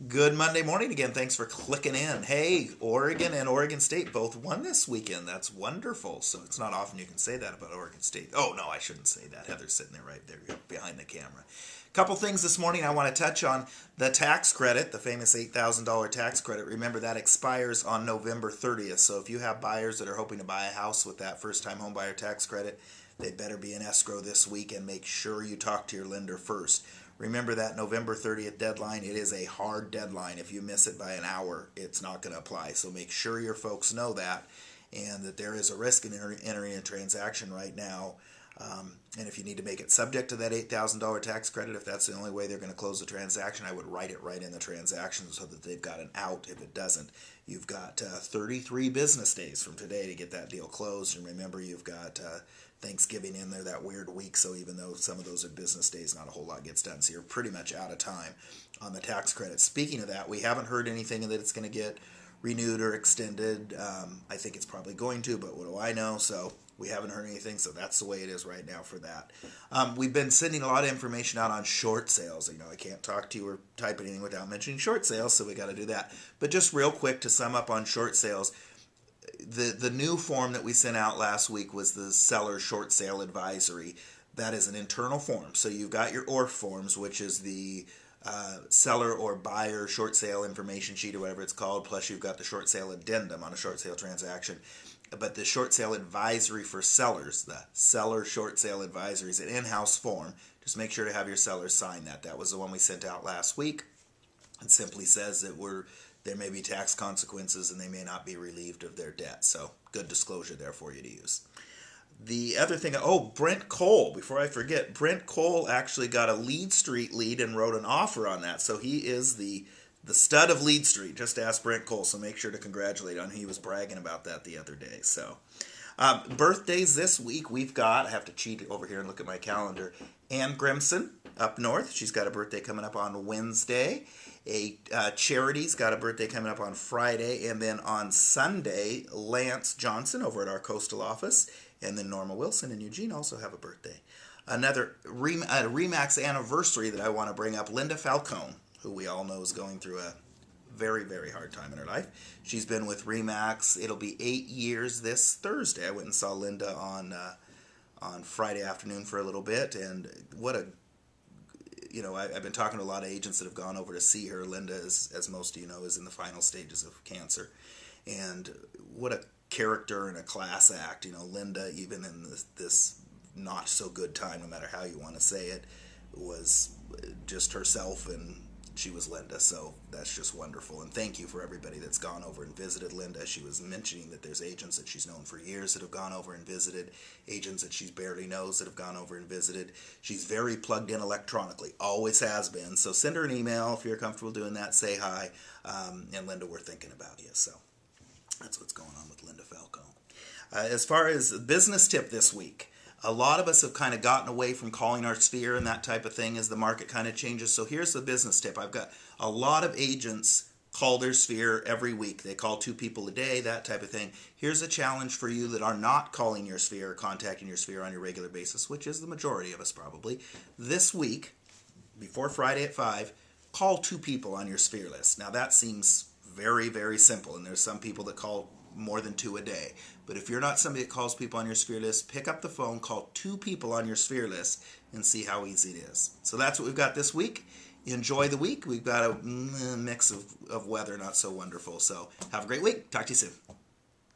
Good Monday morning again. Thanks for clicking in. Hey, Oregon and Oregon State both won this weekend. That's wonderful. So it's not often you can say that about Oregon State. Oh, no, I shouldn't say that. Heather's sitting there right there behind the camera. Couple things this morning I want to touch on. The tax credit, the famous $8,000 tax credit. Remember that expires on November 30th. So if you have buyers that are hoping to buy a house with that first-time home buyer tax credit, they better be in escrow this week and make sure you talk to your lender first. Remember that November 30th deadline. It is a hard deadline. If you miss it by an hour, it's not going to apply. So make sure your folks know that and that there is a risk in entering a transaction right now. And if you need to make it subject to that $8,000 tax credit, if that's the only way they're going to close the transaction, I would write it right in the transaction so that they've got an out if it doesn't. You've got 33 business days from today to get that deal closed. And remember, you've got Thanksgiving in there, that weird week, so even though some of those are business days, not a whole lot gets done. So you're pretty much out of time on the tax credit. Speaking of that, we haven't heard anything that it's going to get renewed or extended. I think it's probably going to, but what do I know? So we haven't heard anything, so that's the way it is right now for that. We've been sending a lot of information out on short sales. I can't talk to you or type anything without mentioning short sales, so we got to do that. But just real quick to sum up on short sales, the new form that we sent out last week was the seller short sale advisory. That is an internal form. So you've got your ORF forms, which is the seller or buyer short sale information sheet or whatever it's called, plus you've got the short sale addendum on a short sale transaction. But the short sale advisory for sellers, the seller short sale advisory, is an in-house form. Just make sure to have your sellers sign that. That was the one we sent out last week. It simply says that there may be tax consequences and they may not be relieved of their debt. So good disclosure there for you to use. The other thing, Brent Cole, before I forget, Brent Cole actually got a Lead Street lead and wrote an offer on that. So he is the stud of Lead Street. Just ask Brent Cole, so make sure to congratulate on him. He was bragging about that the other day. So birthdays this week, we've got, I have to cheat over here and look at my calendar, Ann Grimson up north. She's got a birthday coming up on Wednesday. Charity's got a birthday coming up on Friday. And then on Sunday, Lance Johnson over at our coastal office. And then Norma Wilson and Eugene also have a birthday. Another Remax anniversary that I want to bring up, Linda Falcone, who we all know is going through a very, very hard time in her life. She's been with Remax. It'll be 8 years this Thursday. I went and saw Linda on Friday afternoon for a little bit, and what a I've been talking to a lot of agents that have gone over to see her. Linda, as most of you know, is in the final stages of cancer, and what a character and a class act. Linda, even in this not so good time, no matter how you want to say it, was just herself, and she was Linda. So that's just wonderful. And thank you for everybody that's gone over and visited Linda. She was mentioning that there's agents that she's known for years that have gone over and visited, agents that she barely knows that have gone over and visited. She's very plugged in electronically, always has been. So send her an email if you're comfortable doing that. Say hi. And Linda, we're thinking about you. So that's what's going on with Linda Falcone. As far as business tip this week, a lot of us have kind of gotten away from calling our sphere and that type of thing as the market kind of changes. So here's the business tip. I've got a lot of agents call their sphere every week. They call 2 people a day, that type of thing. Here's a challenge for you that are not calling your sphere or contacting your sphere on your regular basis, which is the majority of us probably. This week, before Friday at 5, call 2 people on your sphere list. Now that seems very, very simple, and there's some people that call more than 2 a day. But if you're not somebody that calls people on your sphere list, pick up the phone, call 2 people on your sphere list, and see how easy it is. So that's what we've got this week. Enjoy the week. We've got a mix of weather, not so wonderful. So have a great week. Talk to you soon.